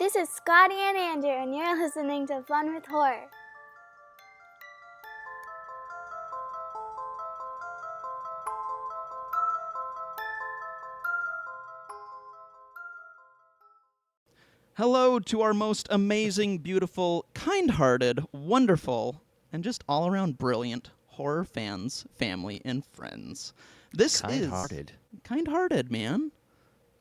This is Scotty and Andrew, and you're listening to Fun with Horror. Hello to our most amazing, beautiful, kind-hearted, wonderful, and just all-around brilliant horror fans, family, and friends. This Kind-hearted. is kind-hearted, man.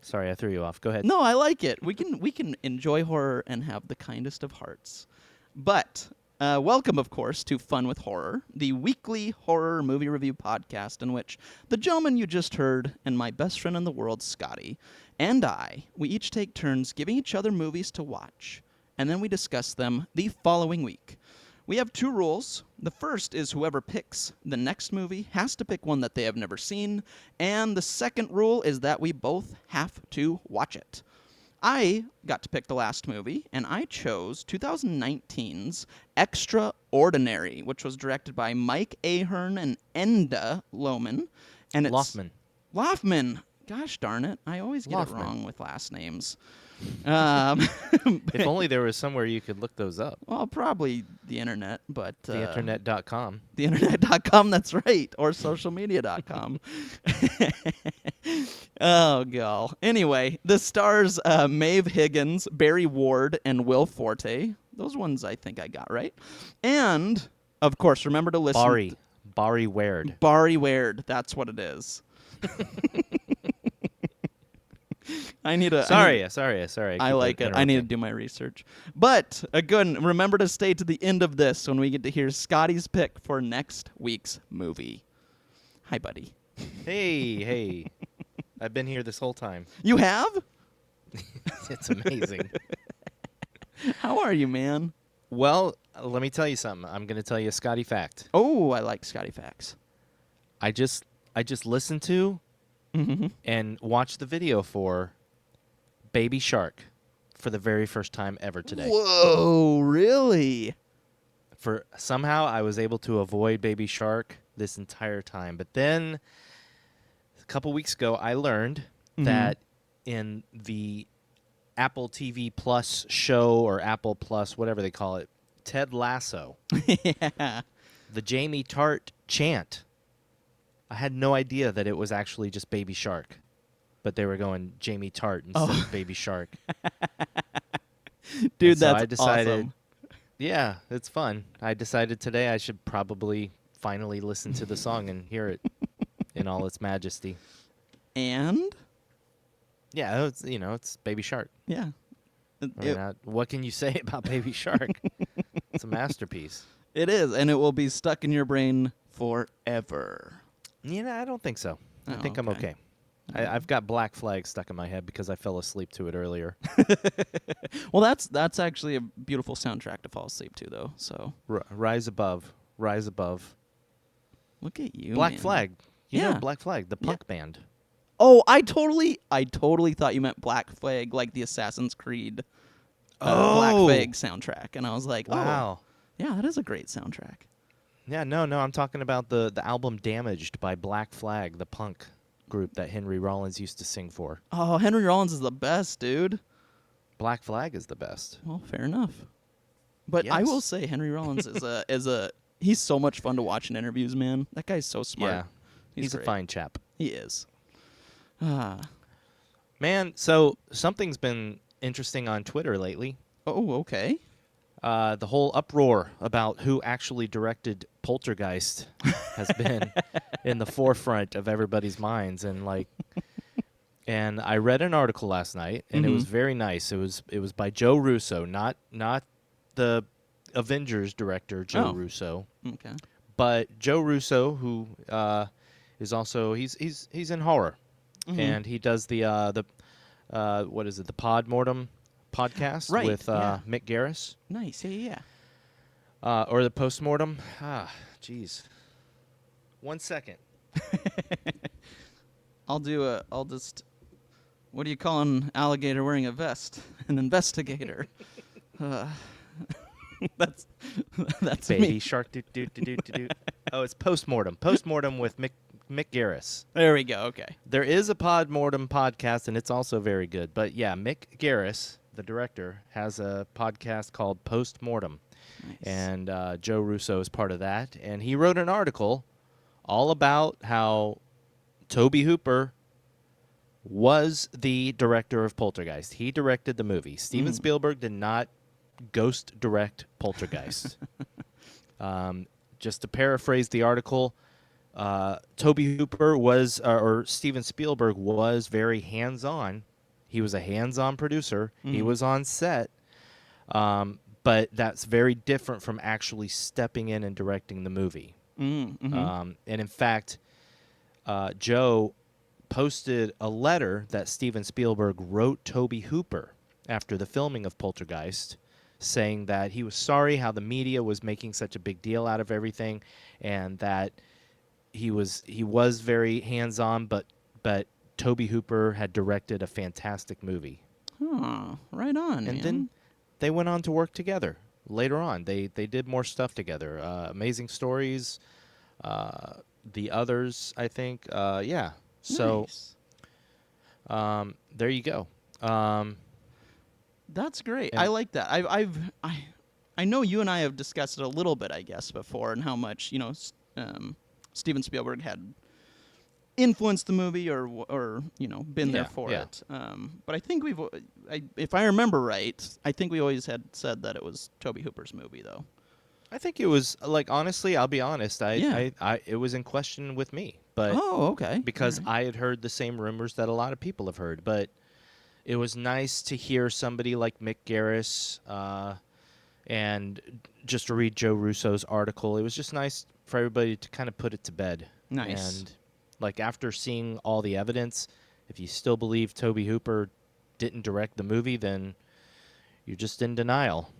Sorry, I threw you off. Go ahead. No, I like it. We can enjoy horror and have the kindest of hearts. But welcome, of course, to Fun with Horror, the weekly horror movie review podcast in which the gentleman you just heard and my best friend in the world, Scotty, and we each take turns giving each other movies to watch, and then we discuss them the following week. We have two rules. The first is whoever picks the next movie has to pick one that they have never seen, and the second rule is that we both have to watch it. I got to pick the last movie, and I chose 2019's Extraordinary, which was directed by Mike Ahern and Enda Loughman. And it's Loughman. Loughman. Gosh darn it. I always get it Loughman. wrong with last names. If only there was somewhere you could look those up. Well, probably the internet, but... Theinternet.com. Theinternet.com, that's right. Or socialmedia.com. Oh, God. Anyway, the stars Maeve Higgins, Barry Ward, and Will Forte. Those ones I think I got right. And, of course, remember to listen... Barry Ward. Barry Ward. That's what it is. I need a... Sorry. I like it. I need to do my research. But, again, remember to stay to the end of this when we get to hear Scotty's pick for next week's movie. Hi, buddy. Hey. I've been here this whole time. You have? It's amazing. How are you, man? Well, let me tell you something. I'm going to tell you a Scotty fact. Oh, I like Scotty facts. I just listened to and watched the video for Baby Shark for the very first time ever today. Whoa, really? Somehow I was able to avoid Baby Shark this entire time. But then a couple weeks ago I learned that in the Apple TV Plus show or Apple Plus, whatever they call it, Ted Lasso, Yeah. the Jamie Tart chant, I had no idea that it was actually just Baby Shark, but they were going Jamie Tart instead of Baby Shark. Dude, And so that's I decided, awesome. Yeah, it's fun. I decided today I should probably finally listen to the song and hear it in all its majesty. And? Yeah, it's Baby Shark. Yeah. What can you say about Baby Shark? It's a masterpiece. It is, and it will be stuck in your brain forever. I don't think so. I Oh, think I'm okay. I've got Black Flag stuck in my head because I fell asleep to it earlier. Well, that's actually a beautiful soundtrack to fall asleep to, though. So Rise Above. look at you, Black man. Flag. You Yeah. know Black Flag, the punk band. Oh, I totally thought you meant Black Flag, like the Assassin's Creed Black Flag soundtrack, and I was like, Wow. oh, yeah, that is a great soundtrack. Yeah, no, I'm talking about the album Damaged by Black Flag, the punk group that Henry Rollins used to sing for. Oh, Henry Rollins is the best, dude. Black Flag is the best. Well, fair enough. But I Yes. will say Henry Rollins he's so much fun to watch in interviews, man. That guy's so smart. Yeah. He's a great. fine chap. He is. Man, so something's been interesting on Twitter lately. Oh, okay. The whole uproar about who actually directed Poltergeist has been in the forefront of everybody's minds, and I read an article last night, and it was very nice. It was by Joe Russo, not the Avengers director Joe Russo, Okay. but Joe Russo, who is also he's in horror, and he does the what is it, the Podmortem podcast Right, with yeah. Mick Garris. Nice. Yeah. Or the Postmortem. Jeez. 1 second. What do you call an alligator wearing a vest? An investigator. That's Baby me. Shark. Oh, it's Postmortem. Postmortem with Mick Garris. There we go. Okay. There is a Podmortem podcast, and it's also very good. But yeah, Mick Garris the director, has a podcast called Post Mortem. Nice. And Joe Russo is part of that. And he wrote an article all about how Tobe Hooper was the director of Poltergeist. He directed the movie. Steven Spielberg did not ghost direct Poltergeist. Just to paraphrase the article, Tobe Hooper was, or Steven Spielberg was very hands-on. He was a hands-on producer. He was on set. But that's very different from actually stepping in and directing the movie. And in fact, Joe posted a letter that Steven Spielberg wrote Tobe Hooper after the filming of Poltergeist, saying that he was sorry how the media was making such a big deal out of everything, and that he was very hands-on, but Tobe Hooper had directed a fantastic movie. Oh, right on, And then they went on to work together later on. They did more stuff together. Amazing Stories, the others, I think. Yeah. So Nice. there you go. That's great. And- I like that. I know you and I have discussed it a little bit, I guess, before, and how much Steven Spielberg had influenced the movie or been there for it. But I think if I remember right, I think we always had said that it was Tobe Hooper's movie, though. I think it was, like, honestly, I'll be honest. Yeah. It was in question with me, but Oh, okay. because All right. I had heard the same rumors that a lot of people have heard. But it was nice to hear somebody like Mick Garris, and just to read Joe Russo's article. It was just nice for everybody to kind of put it to bed. Nice. And like, after seeing all the evidence, if you still believe Tobe Hooper didn't direct the movie, then you're just in denial.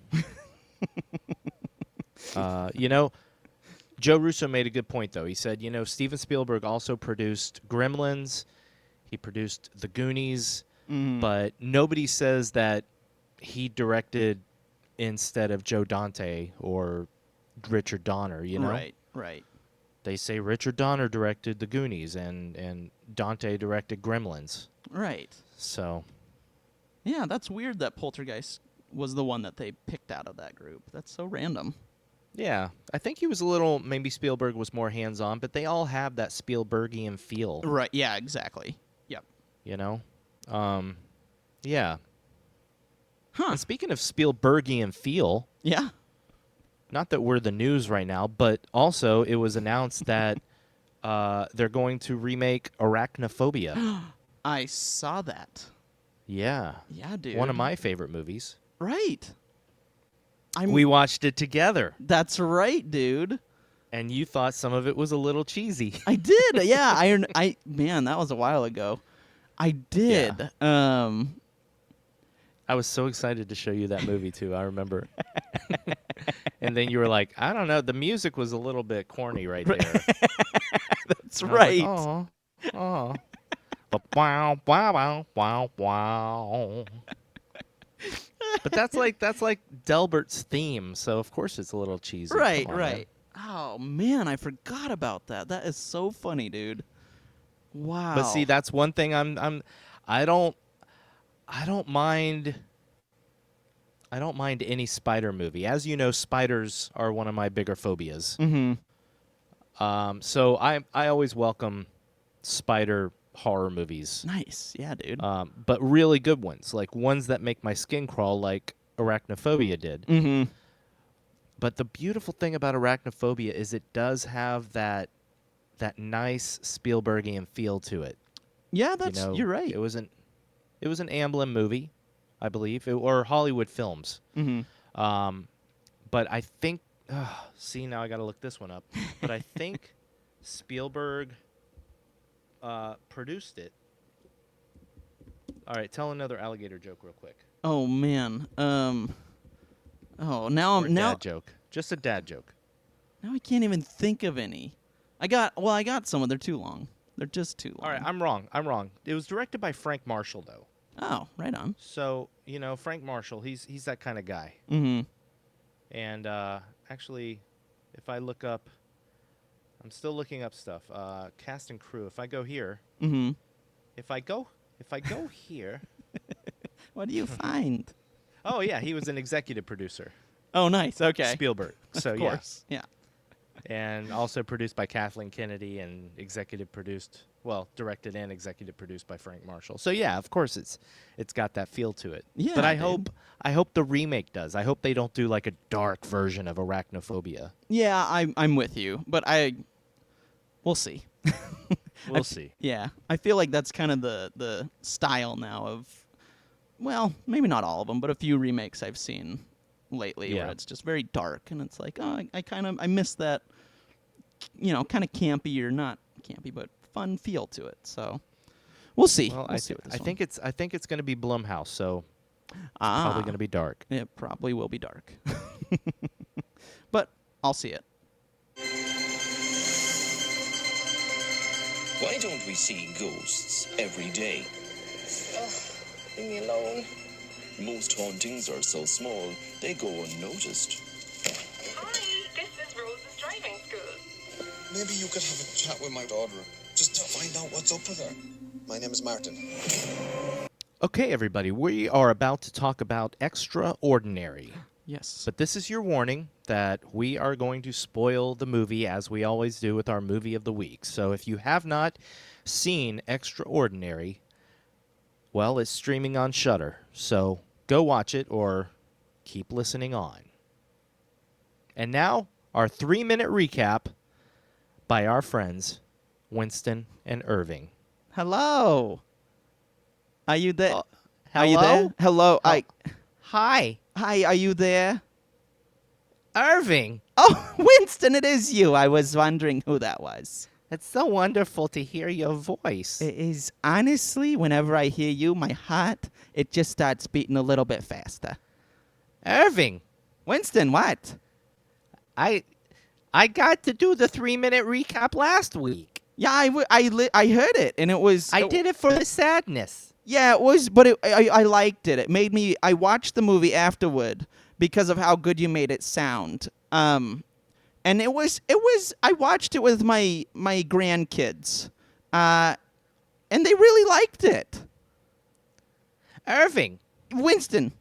Joe Russo made a good point, though. He said, Steven Spielberg also produced Gremlins. He produced The Goonies. But nobody says that he directed instead of Joe Dante or Richard Donner, Right. They say Richard Donner directed The Goonies and Dante directed Gremlins. Right. So, Yeah, that's weird that Poltergeist was the one that they picked out of that group. That's so random. yeah, I think he was maybe Spielberg was more hands-on, but they all have that Spielbergian feel. Right. Yeah, exactly. Yep. Yeah. Huh. And speaking of Spielbergian feel, Yeah. not that we're the news right now, but also it was announced that they're going to remake Arachnophobia. I saw that. Yeah. Yeah, dude. One of my favorite movies. Right. We watched it together, That's right, dude. and you thought some of it was a little cheesy. I did. Yeah. Man, that was a while ago. I did. I was so excited to show you that movie, too. I remember. And then you were like, I don't know. The music was a little bit corny right there. That's right. Oh, wow, wow, wow, wow. But that's like Delbert's theme, so of course it's a little cheesy. Right, Come on, right. Oh man, I forgot about that. That is so funny, dude. Wow. But see, that's one thing I don't mind any spider movie. As you know, spiders are one of my bigger phobias. So I always welcome spider horror movies. Nice. Yeah, dude. But really good ones, like ones that make my skin crawl, like Arachnophobia did. But the beautiful thing about Arachnophobia is it does have that nice Spielbergian feel to it. Yeah, you're right. It was an Amblin movie, I believe, or Hollywood Films. But I think, see, now I got to look this one up. But I think Spielberg produced it. All right, tell another alligator joke real quick. Oh man. Now Or I'm a now dad joke. Just a dad joke. now I can't even think of any. I got some, but they're too long. They're just too long. All right, I'm wrong. It was directed by Frank Marshall, though. Oh, right on. So, Frank Marshall, he's that kind of guy. And actually, if I look up, I'm still looking up stuff. Cast and crew. If I go here, if I go here, What do you find? Oh, yeah, he was an executive producer. Oh, nice. Okay. Spielberg. So, Of course. Yeah. And also produced by Kathleen Kennedy and directed and executive produced by Frank Marshall. So yeah, of course it's got that feel to it. Yeah, but I dude. hope the remake does. I hope they don't do like a dark version of Arachnophobia. Yeah, I'm with you, but we'll see. We'll see. Yeah, I feel like that's kind of the style now of, well, maybe not all of them, but a few remakes I've seen lately where it's just very dark, and it's like, oh, I miss that, kind of campy, or not campy, but fun feel to it. So we'll see. Well, we'll see with this I think it's going to be Blumhouse, so it's Ah. probably going to be dark. It probably will be dark, but I'll see it. Why don't we see ghosts every day? Ugh, leave me alone. Most hauntings are so small, they go unnoticed. Hi, this is Rose's driving school. Maybe you could have a chat with my daughter, just to find out what's up with her. My name is Martin. Okay, everybody, we are about to talk about Extraordinary. Yes. But this is your warning that we are going to spoil the movie, as we always do with our movie of the week. So if you have not seen Extraordinary, well, it's streaming on Shudder. So go watch it or keep listening on. And now, our 3-minute recap by our friends Winston and Irving. Hello. Are you there? Hello? Are you there? Hello. Hi, Hi. Are you there? Irving. Oh, Winston, it is you. I was wondering who that was. It's so wonderful to hear your voice. It is, honestly, whenever I hear you, my heart, it just starts beating a little bit faster. Irving, Winston, what? I got to do the 3-minute recap last week. Yeah, I heard it, and it was... I did it for the sadness. Yeah, it was, but I liked it. It made me... I watched the movie afterward because of how good you made it sound. And it was... I watched it with my grandkids, and they really liked it. Irving, Winston.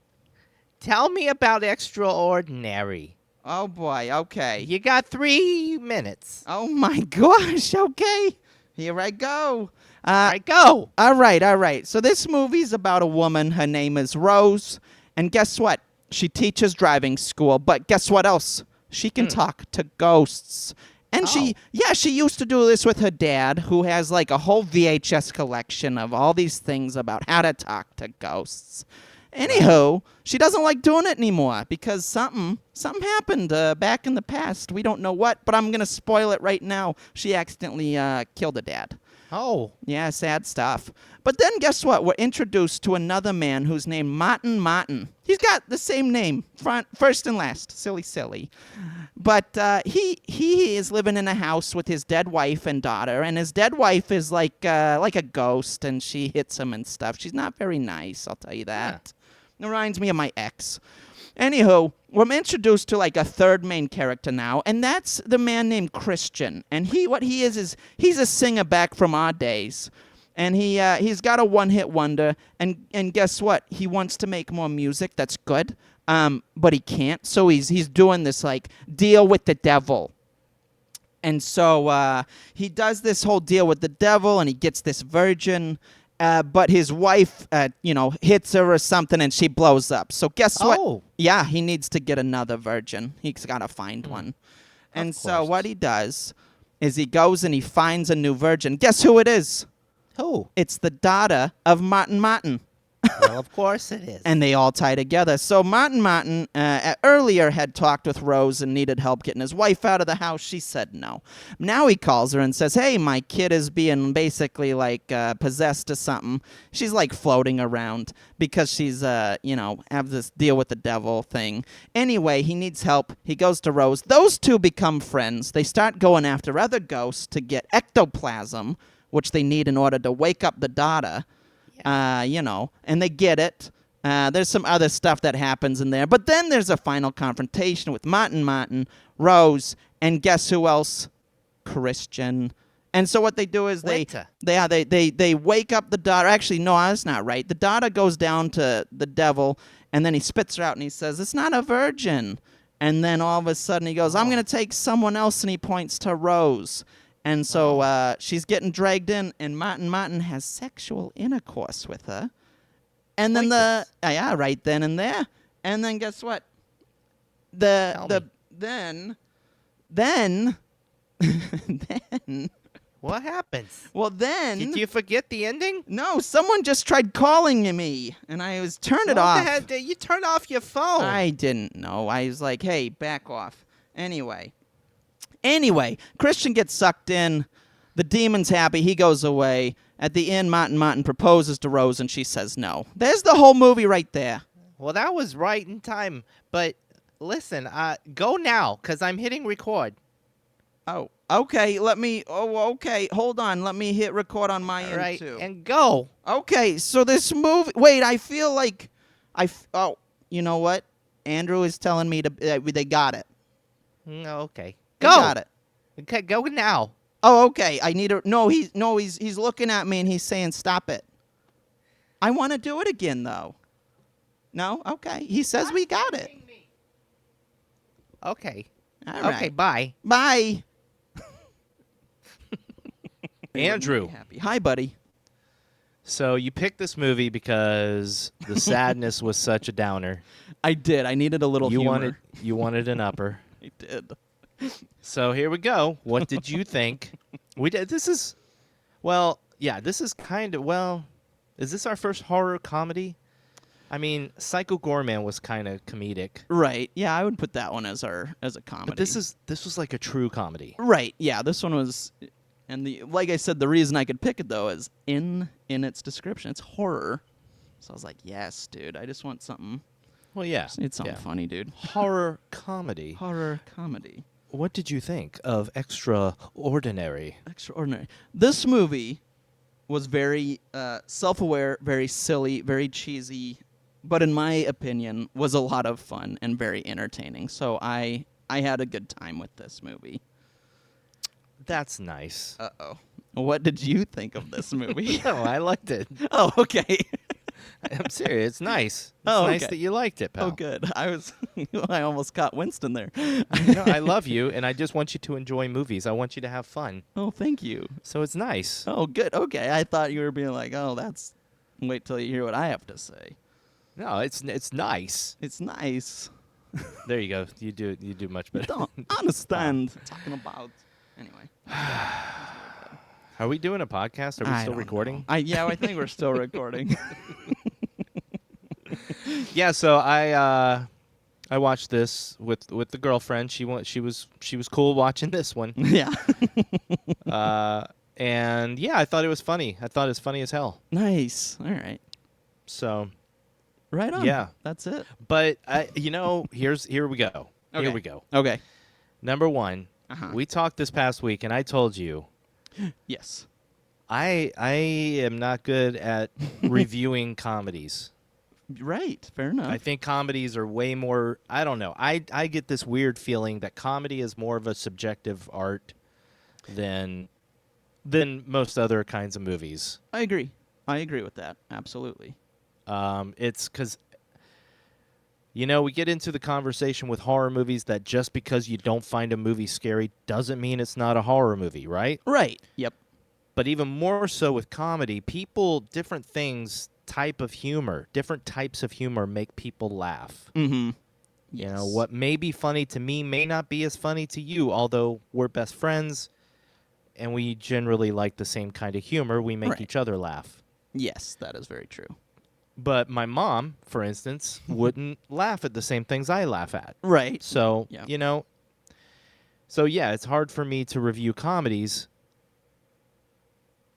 tell me about Extraordinary. Oh, boy, okay. You got 3 minutes. Oh, my gosh, okay. Here I go. All right, go. All right. So this movie's about a woman. Her name is Rose. And guess what? She teaches driving school. But guess what else? She can talk to ghosts. And she used to do this with her dad, who has like a whole VHS collection of all these things about how to talk to ghosts. Anywho, she doesn't like doing it anymore because something happened back in the past. We don't know what, but I'm going to spoil it right now. She accidentally killed her dad. Oh. Yeah, sad stuff. But then guess what? We're introduced to another man who's named Martin. He's got the same name, first and last. Silly. But he is living in a house with his dead wife and daughter, and his dead wife is like a ghost, and she hits him and stuff. She's not very nice, I'll tell you that. It reminds me of my ex. Anywho, we're introduced to like a third main character now, and that's the man named Christian. And what he is he's a singer back from our days. And he's got a one-hit wonder, and guess what? He wants to make more music that's good, but he can't. So he's doing this like deal with the devil. And so he does this whole deal with the devil, and he gets this virgin. But his wife, hits her or something, and she blows up. So guess what? Oh. Yeah, he needs to get another virgin. He's got to find one. And so course. what he does is he goes and he finds a new virgin. Guess who it is? Who? It's the daughter of Martin. Well, of course it is. And they all tie together. So Martin earlier had talked with Rose and needed help getting his wife out of the house. She said no. Now he calls her and says, hey, my kid is being basically like possessed or something. She's like floating around because she's, have this deal with the devil thing. Anyway, he needs help. He goes to Rose. Those two become friends. They start going after other ghosts to get ectoplasm, which they need in order to wake up the daughter. And they get it. There's some other stuff that happens in there. But then there's a final confrontation with Martin, Rose, and guess who else? Christian. And so what they do is they wake up the daughter. Actually, no, that's not right. The daughter goes down to the devil, And then he spits her out and he says, "It's not a virgin." And then all of a sudden he goes, "I'm going to take someone else," and he points to Rose. And so she's getting dragged in, and Martin has sexual intercourse with her. And then yeah, right then and there. And then guess what? Then What happens? well then Did you forget the ending? no, someone just tried calling me, and I was turned it off. What the hell? You turned off your phone. I didn't know. I was like, "Hey, back off." Anyway, Christian gets sucked in. The demon's happy. He goes away. At the end, Martin proposes to Rose, and she says no. There's the whole movie right there. Well, that was right in time. But listen, go now, because I'm hitting record. Oh, okay. Okay. Hold on. Let me hit record on my end Right, too. and go. Okay. So this movie. Wait. I feel like oh, you know what? Andrew is telling me to. They got it. Okay. They Go. got it. Okay, go now. Oh, okay. I need to. No, he's looking at me and he's saying, "Stop it." I want to do it again though. No. Okay. He says we got it. Okay. All right. Okay, bye. Bye. Andrew. Happy. Hi, buddy. So you picked this movie because the sadness was such a downer. I did. I needed a little humor. You wanted an upper. I did. So here we go. What did you think? This is kind of, is this our first horror comedy? I mean, Psycho Goreman was kind of comedic. Right. Yeah, I would put that one as a comedy. But this was like a true comedy. right. Yeah, this one was, and like I said, the reason I could pick it though is in its description, it's horror. So I was like, yes, dude. I just want something. Well, yeah. Just need something funny, dude. Horror comedy. Horror comedy. What did you think of Extraordinary? Extraordinary. This movie was very self-aware, very silly, very cheesy, but in my opinion, was a lot of fun and very entertaining. So I had a good time with this movie. That's nice. Uh-oh. What did you think of this movie? No, I liked it. Oh, okay. I'm serious. It's nice. It's Oh, nice okay. that you liked it, pal. Oh, good. I almost caught Winston there. No, I love you, and I just want you to enjoy movies. I want you to have fun. Oh, thank you. So it's nice. Oh, good. Okay. I thought you were being like, oh, wait till you hear what I have to say. No, it's nice. It's nice. There you go. You do much You better. don't understand what I'm talking about. Anyway. Are we doing a podcast? Are we I still don't recording? know. Yeah, I think we're still recording. Yeah, so I watched this with the girlfriend. She was cool watching this one. Yeah. And yeah, I thought it was funny. I thought it was funny as hell. Nice. All right. So, Right on. Yeah. That's it. but here we go. Okay. Here we go. Okay. Number one, Uh-huh. we talked this past week, and I told you Yes. I am not good at reviewing comedies. Right. Fair enough. I think comedies are way more. I don't know. I get this weird feeling that comedy is more of a subjective art than most other kinds of movies. I agree. I agree with that. Absolutely. It's because, we get into the conversation with horror movies that just because you don't find a movie scary doesn't mean it's not a horror movie, right? Right. Yep. But even more so with comedy, different types of humor make people laugh. Mm-hmm. You know, what may be funny to me may not be as funny to you, although we're best friends and we generally like the same kind of humor. We make Right. each other laugh. Yes, that is very true. But my mom, for instance, wouldn't laugh at the same things I laugh at. Right. So, Yeah. it's hard for me to review comedies.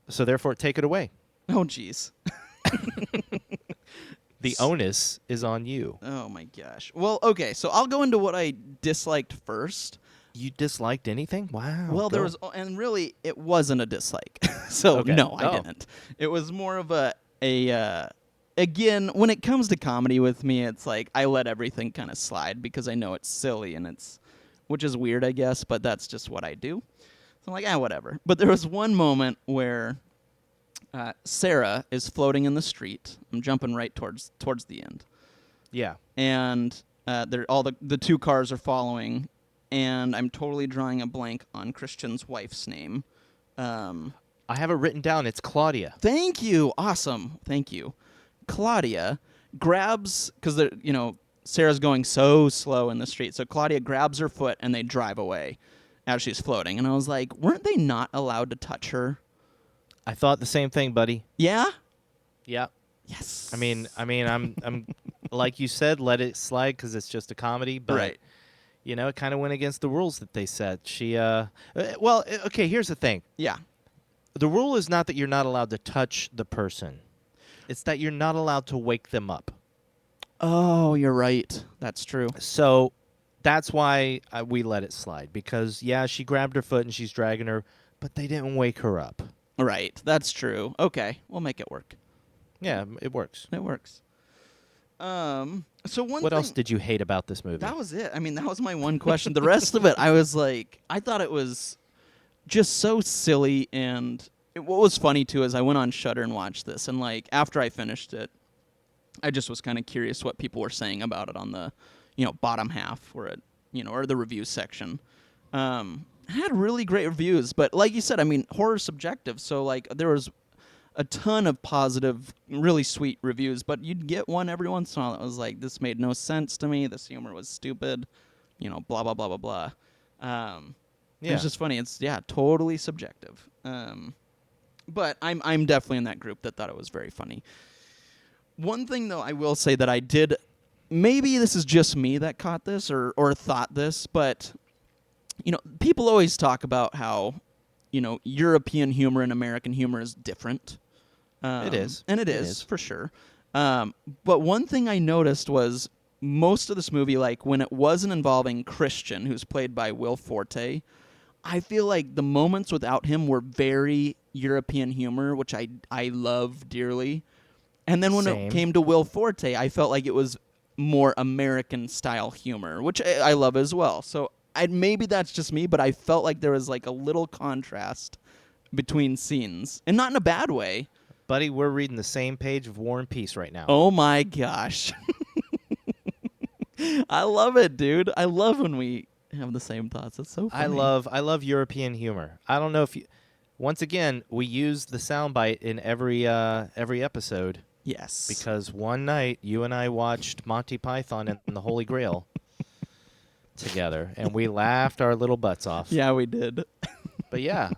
So therefore, take it away. Oh, jeez. The onus is on you. Oh, my gosh. Well, okay, so I'll go into what I disliked first. You disliked anything? Wow. Well, go. and really, it wasn't a dislike. So, Okay. no, I Oh. didn't. It was more of again, when it comes to comedy with me, it's like I let everything kind of slide because I know it's silly which is weird, I guess, but that's just what I do. So I'm like, whatever. But there was one moment where Sarah is floating in the street. I'm jumping right towards the end. Yeah. and they're all the two cars are following, and I'm totally drawing a blank on Christian's wife's name. I have it written down. It's Claudia. Thank you. Awesome. Thank you. Claudia grabs, because Sarah's going so slow in the street, so Claudia grabs her foot and they drive away as she's floating. And I was like, weren't they not allowed to touch her? I thought the same thing, buddy. Yeah? Yeah. Yes. I mean, I'm like you said, let it slide because it's just a comedy. But Right. it kind of went against the rules that they set. Okay. Here's the thing. Yeah. The rule is not that you're not allowed to touch the person. It's that you're not allowed to wake them up. Oh, you're right. That's true. So that's why we let it slide. Because, yeah, she grabbed her foot and she's dragging her, but they didn't wake her up. Right. That's true. Okay. We'll make it work. Yeah, it works. It works. So What else did you hate about this movie? That was it. I mean, that was my one question. The rest of it, I was like, I thought it was just so silly. And what was funny, too, is I went on Shudder and watched this. And, like, after I finished it, I just was kind of curious what people were saying about it on the, bottom half or the review section. It had really great reviews. But like you said, I mean, horror's subjective. So, like, there was a ton of positive, really sweet reviews, but you'd get one every once in a while that was like, this made no sense to me, this humor was stupid, blah, blah, blah, blah, blah. It's just funny. It's, totally subjective. But I'm definitely in that group that thought it was very funny. One thing, though, I will say that I did, maybe this is just me that caught this or thought this, but, people always talk about how, European humor and American humor is different. It is. And it is, for sure. But one thing I noticed was most of this movie, like when it wasn't involving Christian, who's played by Will Forte, I feel like the moments without him were very European humor, which I love dearly. And then when Same. it came to Will Forte, I felt like it was more American-style humor, which I love as well. So maybe that's just me, but I felt like there was like a little contrast between scenes, and not in a bad way. Buddy, we're reading the same page of War and Peace right now. Oh my gosh. I love it, dude. I love when we have the same thoughts. It's so funny. I love European humor. I don't know if you... Once again, we use the soundbite in every episode. Yes. Because one night, you and I watched Monty Python and the Holy Grail together, and we laughed our little butts off. Yeah, we did. But yeah,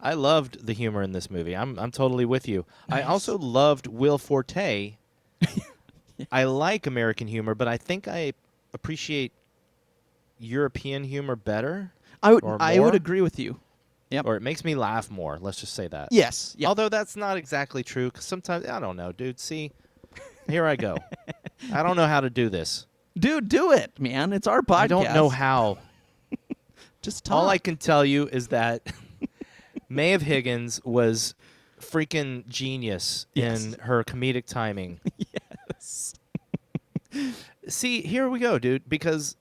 I loved the humor in this movie. I'm totally with you. Nice. I also loved Will Forte. I like American humor, but I think I appreciate European humor better. I or would more. agree with you. Yep. Or it makes me laugh more. Let's just say that. Yes. Yep. Although that's not exactly true, because sometimes, I don't know, dude. See, here I go. I don't know how to do this. Dude, do it, man. It's our podcast. I don't know how. Just talk. All I can tell you is that Maeve Higgins was freaking genius in her comedic timing. Yes. See, here we go, dude, because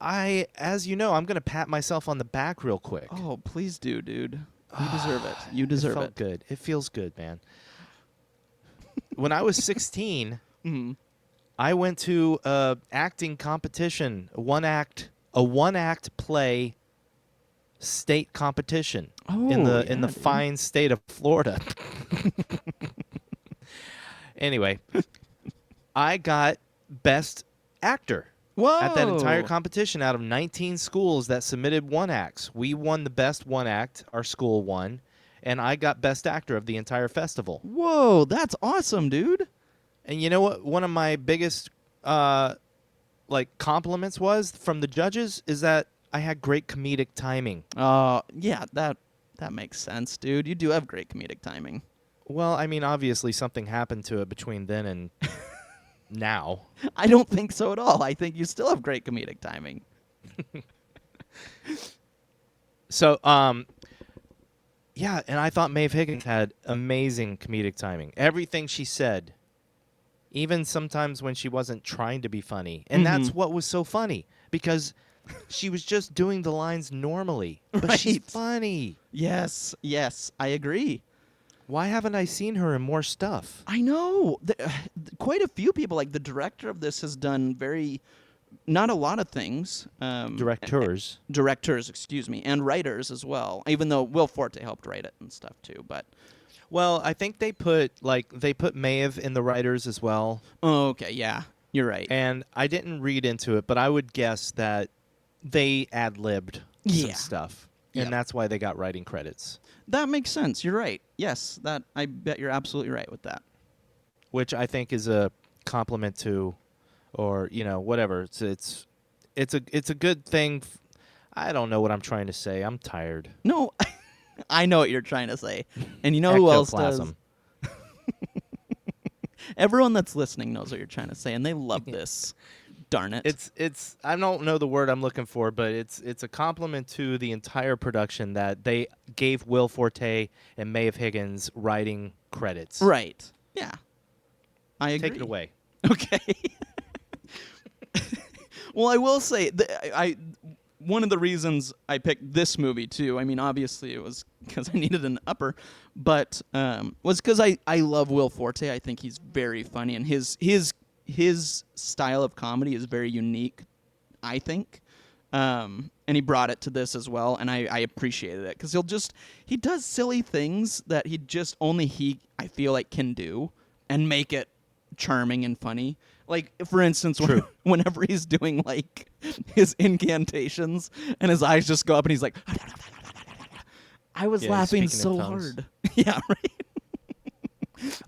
as you know, I'm going to pat myself on the back real quick. Oh, please do, dude. You deserve it. You deserve It felt good. It feels good, man. When I was 16, I went to a acting competition, a one-act play state competition in the fine state of Florida. Anyway, I got best actor. Whoa. At that entire competition out of 19 schools that submitted one acts. We won the best one act, our school won, and I got best actor of the entire festival. Whoa, that's awesome, dude. And you know what one of my biggest compliments was from the judges is that I had great comedic timing. Yeah, that makes sense, dude. You do have great comedic timing. Well, I mean, obviously something happened to it between then and now. I don't think so at all. I think you still have great comedic timing. So, yeah, and I thought Maeve Higgins had amazing comedic timing. Everything she said, even sometimes when she wasn't trying to be funny. And that's what was so funny, because she was just doing the lines normally. But she's funny. Yes, I agree. Why haven't I seen her in more stuff? I know. Quite a few people, like the director of this, has done not a lot of things. Directors. Directors, excuse me, and writers as well. Even though Will Forte helped write it and stuff too. But Well, I think they put Maeve in the writers as well. oh, okay, yeah, you're right. And I didn't read into it, but I would guess that they ad-libbed some Yeah. stuff. Yep. And that's why they got writing credits. That makes sense. You're right. Yes, I bet you're absolutely right with that. Which I think is a compliment to, or whatever. It's a good thing. I don't know what I'm trying to say. I'm tired. No, I know what you're trying to say, and you know who else does? Ectoplasm. Everyone that's listening knows what you're trying to say, and they love this. Darn it! It's I don't know the word I'm looking for, but it's a compliment to the entire production that they gave Will Forte and Maeve Higgins writing credits. right. Yeah, I agree. Take it away. Okay. Well, I will say one of the reasons I picked this movie too. I mean, obviously it was because I needed an upper, but was because I love Will Forte. I think he's very funny, and his style of comedy is very unique, I think. And he brought it to this as well, and I appreciated it because he does silly things that I feel like can do and make it charming and funny. Like, for instance, whenever he's doing like his incantations and his eyes just go up and he's like, I was laughing so hard. Yeah, right.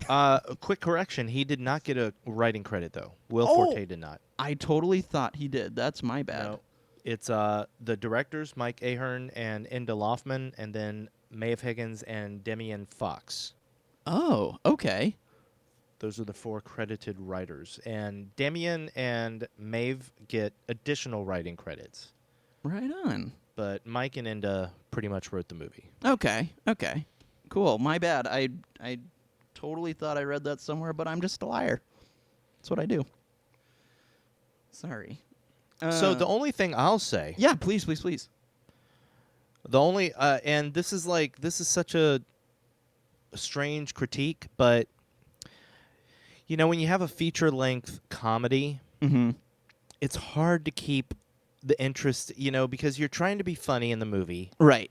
A quick correction: he did not get a writing credit though. Will Forte did not. I totally thought he did. That's my bad. No, it's the directors Mike Ahern and Enda Loughman, and then Maeve Higgins and Demian Fox. Oh, okay. Those are the 4 credited writers, and Demian and Maeve get additional writing credits. Right on. But Mike and Enda pretty much wrote the movie. Okay. Cool. My bad. I totally thought I read that somewhere, but I'm just a liar. That's what I do. Sorry. So the only thing I'll say... Yeah, please. The only... and this is such a strange critique, but... when you have a feature-length comedy, it's hard to keep the interest, because you're trying to be funny in the movie. Right.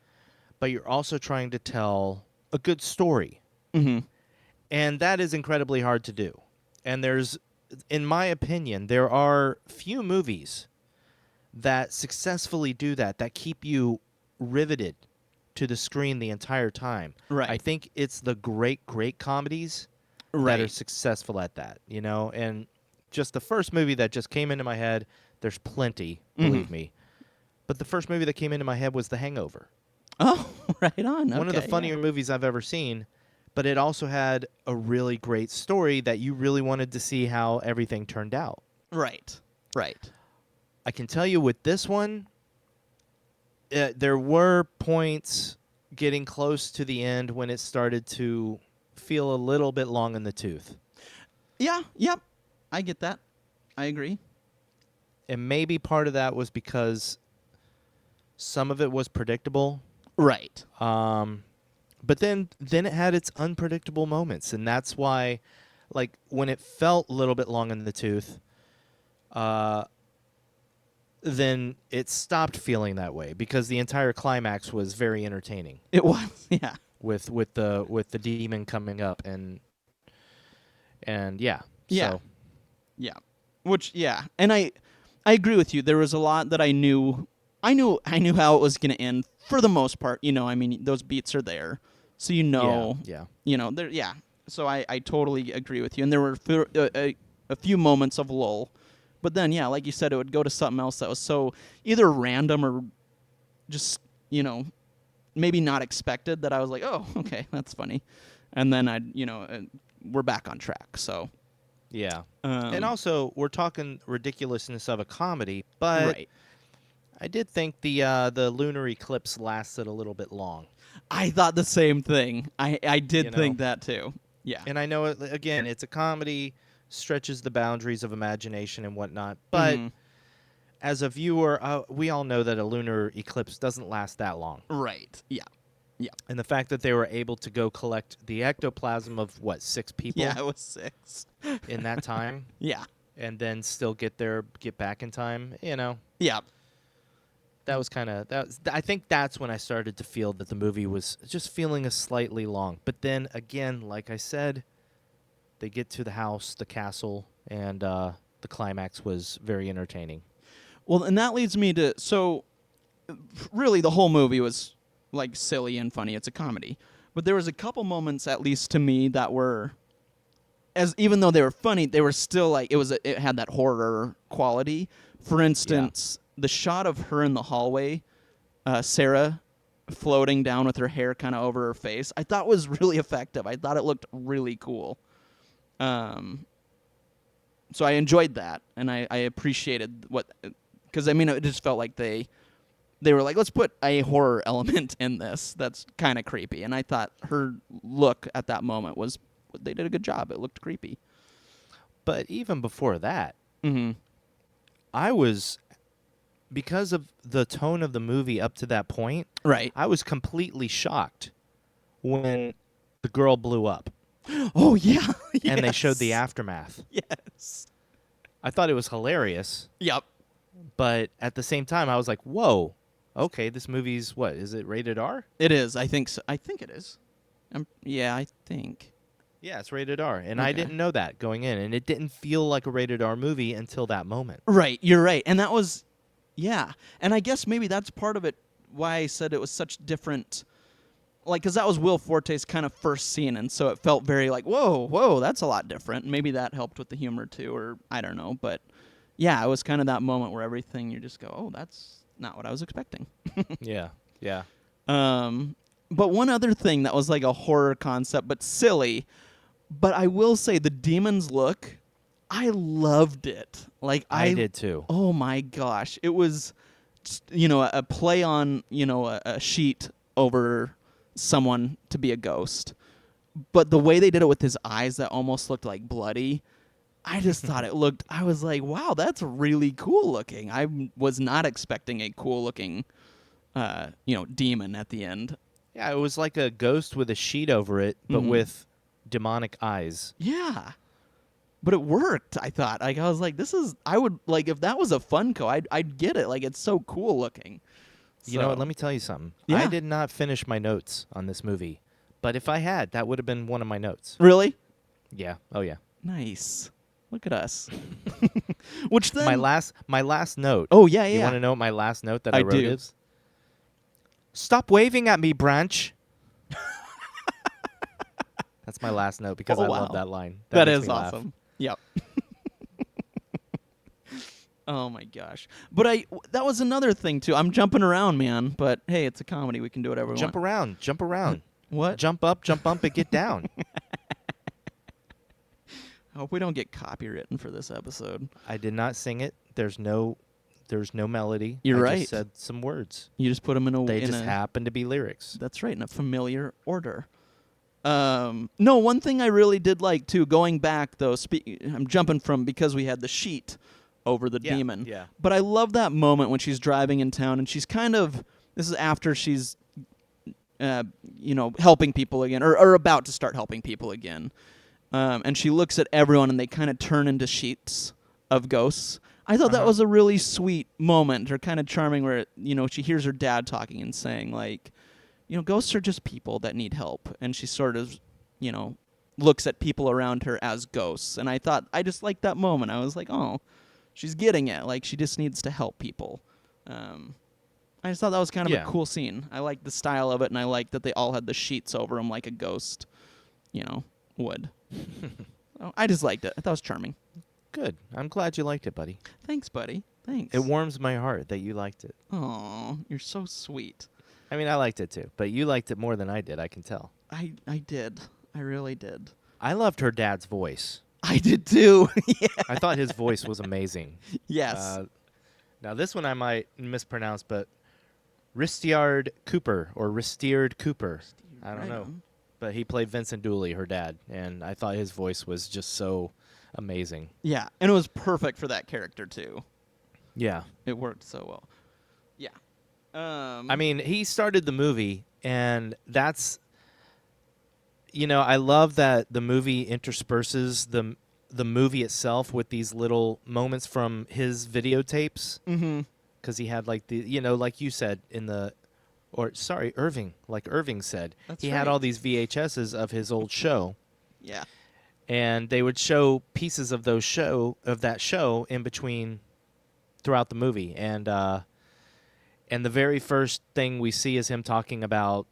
But you're also trying to tell a good story. Mm-hmm. And that is incredibly hard to do. And in my opinion, there are few movies that successfully do that keep you riveted to the screen the entire time. Right. I think it's the great comedies that are successful at that, and just the first movie that just came into my head, there's plenty, believe me, but the first movie that came into my head was The Hangover. Oh, right on. One of the funnier movies I've ever seen, but it also had a really great story that you really wanted to see how everything turned out. Right. I can tell you with this one, there were points getting close to the end when it started to feel a little bit long in the tooth. Yeah, yep. I get that. I agree. And maybe part of that was because some of it was predictable. Right. But then it had its unpredictable moments, and that's why, like, when it felt a little bit long in the tooth, then it stopped feeling that way because the entire climax was very entertaining. It was, yeah. With the demon coming up and yeah. Yeah. So. Yeah. Which, yeah. And I agree with you. There was a lot that I knew how it was going to end for the most part. I mean, those beats are there. So Yeah. there. Yeah. So I totally agree with you. And there were a few moments of lull. But then, yeah, like you said, it would go to something else that was so either random or just, maybe not expected that I was like, oh, okay, that's funny. And then we're back on track. So. Yeah. And also, we're talking ridiculousness of a comedy, but right. I did think the lunar eclipse lasted a little bit long. I thought the same thing. I did think that too. Yeah. And I know, again, it's a comedy, stretches the boundaries of imagination and whatnot, but as a viewer, we all know that a lunar eclipse doesn't last that long. Right. Yeah. Yeah. And the fact that they were able to go collect the ectoplasm of, 6 people Yeah, it was 6. in that time, Yeah. and then still get back in time, Yeah. that was kind of I think that's when I started to feel that the movie was just feeling a slightly long. But then again, like I said, they get to the house, the castle, and the climax was very entertaining. Well, and that leads me to really the whole movie was like silly and funny. It's a comedy. But there was a couple moments, at least to me, that were even though they were funny, they were still like it had that horror quality. For instance, the shot of her in the hallway, Sarah floating down with her hair kind of over her face, I thought was really effective. I thought it looked really cool. So I enjoyed that, and I appreciated because I mean it just felt like they were like, let's put a horror element in this that's kind of creepy, and I thought her look at that moment they did a good job. It looked creepy. But even before that, Mm-hmm. I was, because of the tone of the movie up to that point, Right. I was completely shocked when the girl blew up Oh yeah. and they showed the Yes. aftermath. Yes. I thought it was hilarious, Yep. but at the same time, I was like, whoa, okay, this movie's, is it rated R? It is. I think so. I think it is. Yeah, I think. Yeah, it's rated R, and I Okay. didn't know that going in, and it didn't feel like a rated R movie until that moment. Right, you're right. And that was, yeah. And I guess maybe that's part of it, why I said it was such different, like, because that was Will Forte's kind of first scene, and so it felt very like, whoa, that's a lot different. Maybe that helped with the humor, too, or I don't know. But, yeah, it was kind of that moment where everything, you just go, oh, that's not what I was expecting. Yeah. But one other thing that was like a horror concept, but silly, but I will say the demon's look, I loved it. Like I did too. Oh my gosh, it was, a play on a sheet over someone to be a ghost, but the way they did it with his eyes that almost looked like bloody. I just thought it looked. I was like, wow, that's really cool looking. I was not expecting a cool looking, demon at the end. Yeah, it was like a ghost with a sheet over it, but Mhm. with demonic eyes. Yeah. But it worked, I thought. Like I was like, I would like if that was a Funko, I'd get it. Like it's so cool looking. You know what? So- Let me tell you something. Yeah. I did not finish my notes on this movie, but if I had, that would have been one of my notes. Really? Yeah. Oh yeah. Nice. Look at us. Which then My last note. Oh yeah, You yeah. want to know what my last note that I I wrote do. is? Stop waving at me, Branch. That's my last note because Oh, I wow. love that line. That makes is me laugh. awesome. Yep. Oh my gosh. But that was another thing too. I'm jumping around, man, but hey, it's a comedy. We can do whatever we Jump want. around, jump around. What? Jump up, and get down. I hope we don't get copywritten for this episode. I did not sing it. There's no melody. You're I right. just said some words. You just put them in a They in just a, happen to be lyrics. That's right, in a familiar order. No, one thing I really did like too, going back though, I'm jumping from because we had the sheet over the Yeah, demon. yeah. But I love that moment when she's driving in town and she's this is after she's, helping people again or about to start helping people again. And she looks at everyone and they kind of turn into sheets of ghosts. I thought that was a really sweet moment, or kind of charming, where she hears her dad talking and saying like, ghosts are just people that need help, and she sort of, looks at people around her as ghosts. And I just liked that moment. I was like, oh, she's getting it. Like she just needs to help people. I just thought that was kind of Yeah. a cool scene. I liked the style of it, and I liked that they all had the sheets over them like a ghost, would. So I just liked it. I thought it was charming. Good. I'm glad you liked it, buddy. Thanks, buddy. Thanks. It warms my heart that you liked it. Aw, you're so sweet. I mean, I liked it too, but you liked it more than I did, I can tell. I did. I really did. I loved her dad's voice. I did too. Yeah. I thought his voice was amazing. Yes. Now, this one I might mispronounce, but Risteard Cooper, or Risteard Cooper. I don't know. But he played Vincent Dooley, her dad, and I thought his voice was just so amazing. Yeah, and it was perfect for that character too. Yeah. It worked so well. Yeah. I mean, he started the movie And that's, I love that the movie intersperses the movie itself with these little moments from his videotapes. Mm-hmm. Because he had like like you said Irving, like Irving said, That's he right. had all these VHSs of his old show. Yeah. And they would show pieces of that show in between throughout the movie. And the very first thing we see is him talking about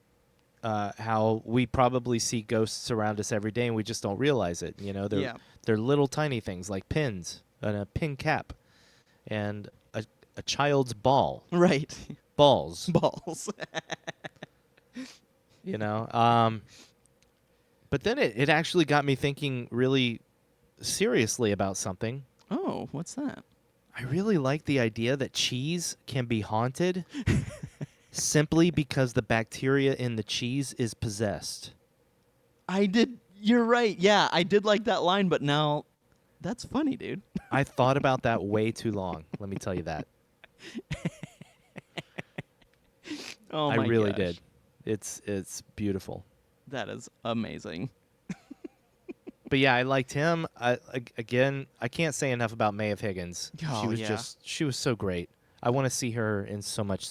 how we probably see ghosts around us every day and we just don't realize it. They're little tiny things like pins and a pin cap and a child's ball. Right. Balls. Balls. But then it actually got me thinking really seriously about something. Oh, what's that? I really like the idea that cheese can be haunted simply because the bacteria in the cheese is possessed. You're right. Yeah, I did like that line, but now that's funny, dude. I thought about that way too long. Let me tell you that. Oh I my really gosh. did. It's beautiful. That is amazing. But yeah, I liked him. Again, I can't say enough about Maeve Higgins. Oh, She was yeah. she was so great. I want to see her in so much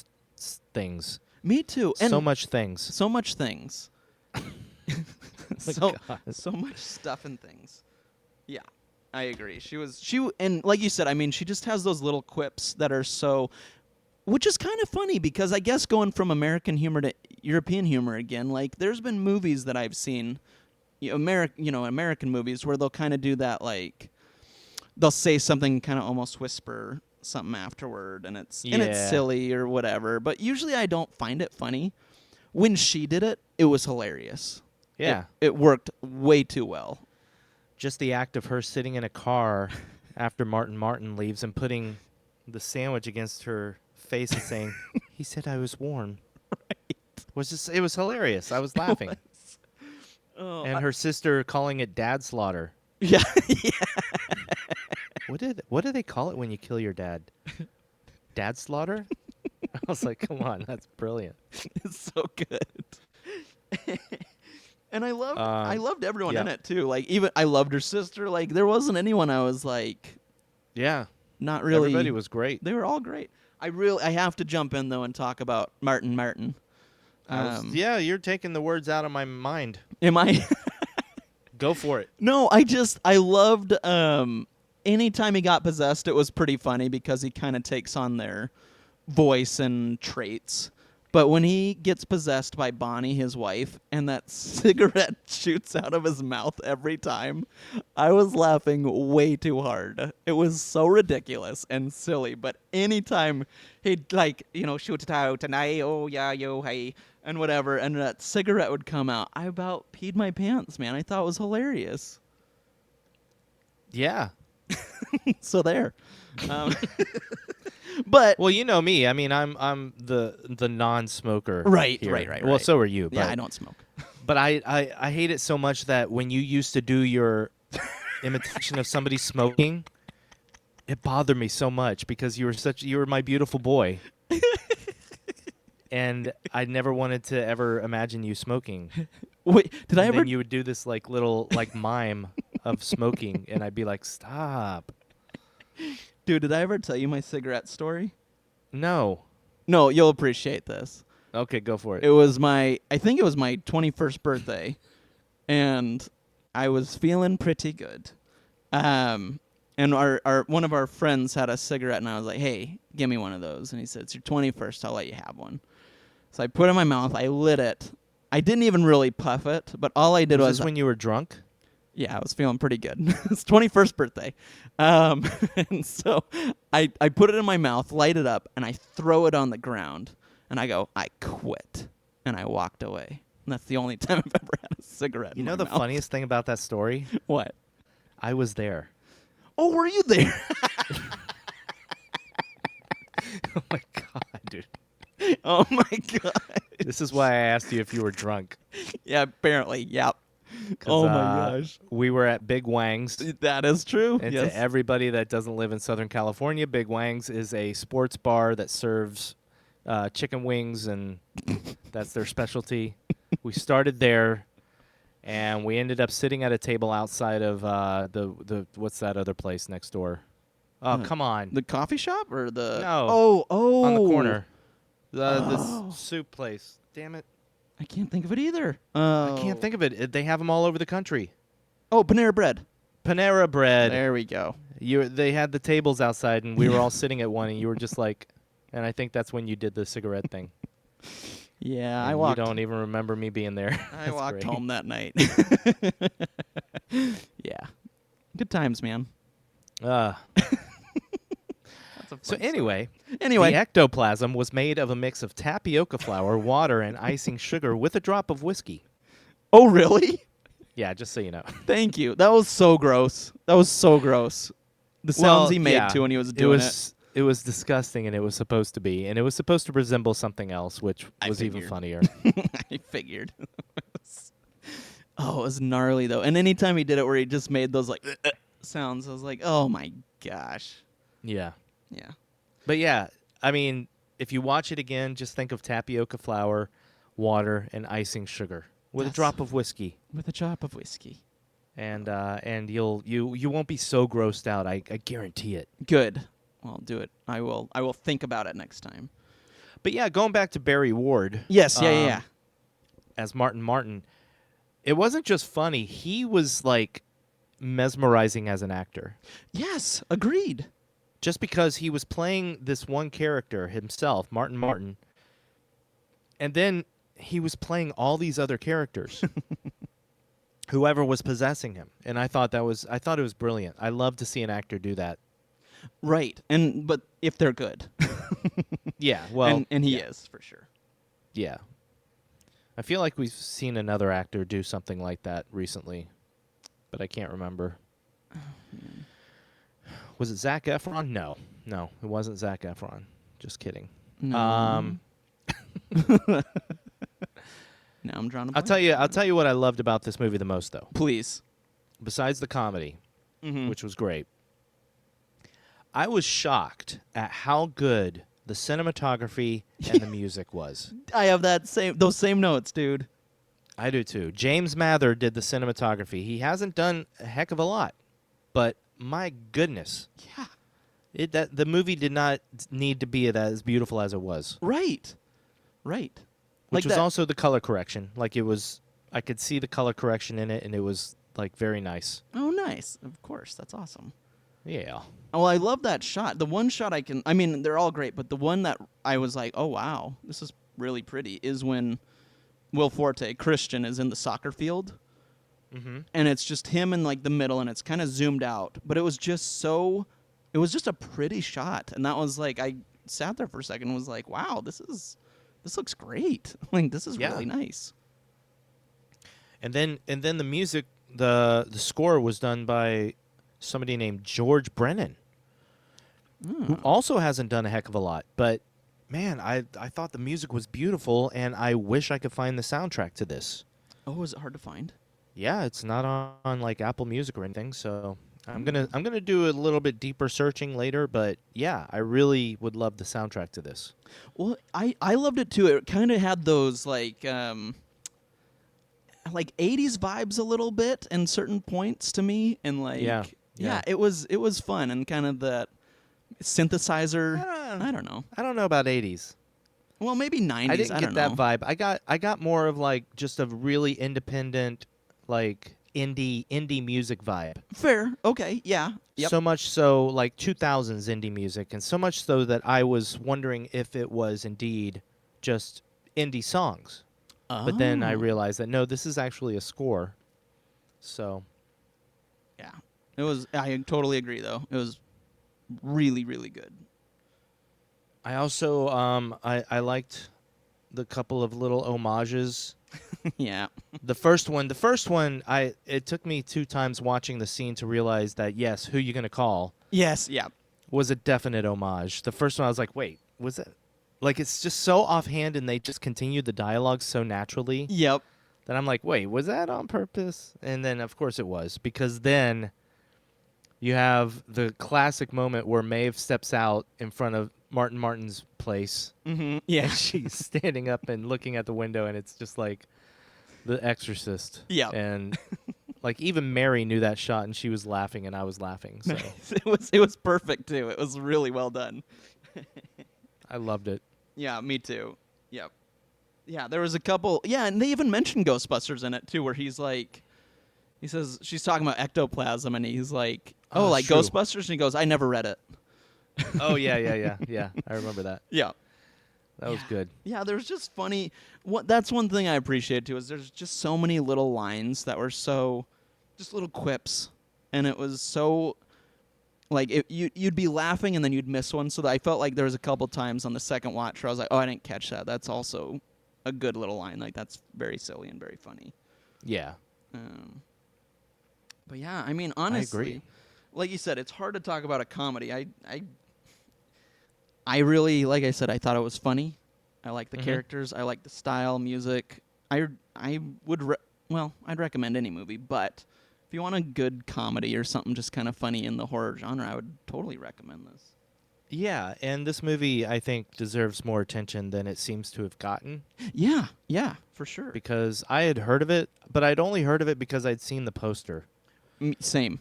things. Me too. And So much things. So much things. God. So much stuff and things. Yeah, I agree. And like you said, I mean, she just has those little quips that are so, which is kind of funny because I guess going from American humor to European humor again, like there's been movies that I've seen, American movies where they'll kind of do that, like they'll say something, kind of almost whisper something afterward, and it's silly or whatever. But usually I don't find it funny. When she did it, it was hilarious. Yeah. It worked way too well. Just the act of her sitting in a car after Martin leaves and putting the sandwich against her face and saying, "He said I was warm." Right. It was hilarious. I was laughing. Oh, And her sister calling it dad slaughter. Yeah. What do they call it when you kill your dad? Dad slaughter? I was like, come on, that's brilliant. It's so good. And I loved everyone in it too. Like even I loved her sister. Like there wasn't anyone I was like, Yeah. not really. Everybody was great. They were all great. I have to jump in though and talk about Martin. Yeah, you're taking the words out of my mind. Am I? Go for it. No, I loved anytime he got possessed, it was pretty funny because he kind of takes on their voice and traits. But when he gets possessed by Bonnie, his wife, and that cigarette shoots out of his mouth every time, I was laughing way too hard. It was so ridiculous and silly. But anytime he'd shoot it out and oh yeah, yo, hey, and whatever, and that cigarette would come out, I about peed my pants, man. I thought it was hilarious. Yeah. So there. But well, you know me. I mean, I'm the non-smoker. Right. Well, Right. so are you. Yeah, but, I don't smoke. But I hate it so much that when you used to do your imitation of somebody smoking, it bothered me so much because you were my beautiful boy. And I never wanted to ever imagine you smoking. Wait, did I ever? Then you would do this little mime of smoking, and I'd be like, "Stop." Dude, did I ever tell you my cigarette story? No. No, you'll appreciate this. Okay, go for it. I think it was my 21st birthday, and I was feeling pretty good. And our one of our friends had a cigarette, and I was like, "Hey, give me one of those." And he said, "It's your 21st. I'll let you have one." So I put it in my mouth. I lit it. I didn't even really puff it, but all I did was this when you were drunk? Yeah, I was feeling pretty good. It's 21st birthday. And so I put it in my mouth, light it up, and I throw it on the ground. And I go, "I quit." And I walked away. And that's the only time I've ever had a cigarette in my The mouth. funniest thing about that story? What? I was there. Oh, were you there? Oh, my God, dude. Oh, my God. This is why I asked you if you were drunk. Yeah, apparently. Yep. Oh, my gosh. We were at Big Wang's. That is true. And Yes. to everybody that doesn't live in Southern California, Big Wang's is a sports bar that serves chicken wings, and that's their specialty. We started there, and we ended up sitting at a table outside of the what's that other place next door? Oh, come on. The coffee shop or the No. Oh, On the corner. Oh. The soup place. Damn it. I can't think of it either. I can't think of it. They have them all over the country. Oh, Panera Bread. Panera Bread. There we go. They had the tables outside, and we were all sitting at one, and you were just like, and I think that's when you did the cigarette thing. Yeah, And I walked. You don't even remember me being there. I That's walked great. home that night. Yeah, good times, man. Uh, That's a so fun anyway, Anyway. the ectoplasm was made of a mix of tapioca flour, water, and icing sugar with a drop of whiskey. Oh, really? Yeah, just so you know. Thank you. That was so gross. The sounds he made too when he was doing it. It was disgusting, and it was supposed to be, and it was supposed to resemble something else, which I was even figured. funnier. I figured. Oh, it was gnarly though. And anytime he did it where he just made those like sounds, I was like, oh my gosh. Yeah. Yeah. But yeah, I mean, if you watch it again, just think of tapioca flour, water, and icing sugar with a That's- drop of whiskey, With a drop of whiskey. and you won't be so grossed out. I guarantee it. Good. Well, I'll do it. I will think about it next time. But yeah, going back to Barry Ward. Yes, yeah. As Martin, it wasn't just funny. He was like mesmerizing as an actor. Yes, agreed. Just because he was playing this one character himself, Martin, and then he was playing all these other characters. Whoever was possessing him. And I thought it was brilliant. I love to see an actor do that. Right. But if they're good. Yeah, well, and he yeah. is for sure. Yeah. I feel like we've seen another actor do something like that recently, but I can't remember. Was it Zac Efron? No, it wasn't Zac Efron. Just kidding. No. Now I'm drawing a I'll blank. tell you what I loved about this movie the most, though. Please. Besides the comedy, Mhm. which was great, I was shocked at how good the cinematography and the music was. I have those same notes, dude. I do too. James Mather did the cinematography. He hasn't done a heck of a lot, but my goodness, Yeah. the movie did not need to be as beautiful as it was. Right. Which was also the color correction. Like I could see the color correction in it, and it was like very nice. Oh, nice. Of course. That's awesome. Yeah. Oh, I love that shot. The one shot I mean, they're all great, but the one that I was like, oh, wow, this is really pretty, is when Will Forte, Christian, is in the soccer field. Mm-hmm. And it's just him in like the middle, and it's kind of zoomed out. But it was just a pretty shot. And that was like, I sat there for a second and was like, wow, this looks great. Like, this is really nice. And then the music, the score was done by somebody named George Brennan, who also hasn't done a heck of a lot. But man, I thought the music was beautiful, and I wish I could find the soundtrack to this. Oh, is it hard to find? Yeah, it's not on like Apple Music or anything, so I'm gonna do a little bit deeper searching later. But yeah, I really would love the soundtrack to this. Well, I loved it too. It kind of had those like 80s vibes a little bit in certain points to me, and like Yeah. it was fun, and kind of that synthesizer. I don't know. I don't know about 80s. Well, maybe 90s. I didn't get don't that know. vibe. I got more of like just a really independent, like indie music vibe. Fair. Okay. Yeah. Yep. So much so, like 2000s indie music, and so much so that I was wondering if it was indeed just indie songs. But then I Oh. realized that no, this is actually a score. So Yeah. It was. I totally agree, though. It was really, really good. I also I liked the couple of little homages. Yeah. The first one, it took me 2 times watching the scene to realize that yes, Who You Gonna Call Yes. Yeah. was a definite homage. The first one I was like, wait, was it? Like, it's just so offhand, and they just continued the dialogue so naturally Yep. that I'm like, wait, was that on purpose? And then of course it was, because then you have the classic moment where Maeve steps out in front of Martin's place. Mm-hmm. Yeah. And she's standing up and looking at the window, and it's just like The Exorcist. Yeah. And like even Mary knew that shot, and she was laughing, and I was laughing. So It was perfect too. It was really well done. I loved it. Yeah, me too. Yep. Yeah, there was a couple. Yeah, and they even mentioned Ghostbusters in it too, where he's like, he says she's talking about ectoplasm, and he's like, "Oh, Oh, like true. Ghostbusters," and he goes, "I never read it." Oh yeah. I remember that. Yeah. That was good. Yeah, there's just funny. That's one thing I appreciate too, is there's just so many little lines that were so, just little quips, and it was so, like you'd be laughing and then you'd miss one. So that I felt like there was a couple times on the second watch where I was like, oh, I didn't catch that. That's also a good little line. Like that's very silly and very funny. Yeah. But yeah, I mean, honestly, agree. like you said, it's hard to talk about a comedy. I really, like I said, I thought it was funny. I like the characters. I like the style, music. I would, I'd recommend any movie, but if you want a good comedy or something just kind of funny in the horror genre, I would totally recommend this. Yeah, and this movie I think deserves more attention than it seems to have gotten, Yeah, for sure. because I had heard of it, but I'd only heard of it because I'd seen the poster. Same.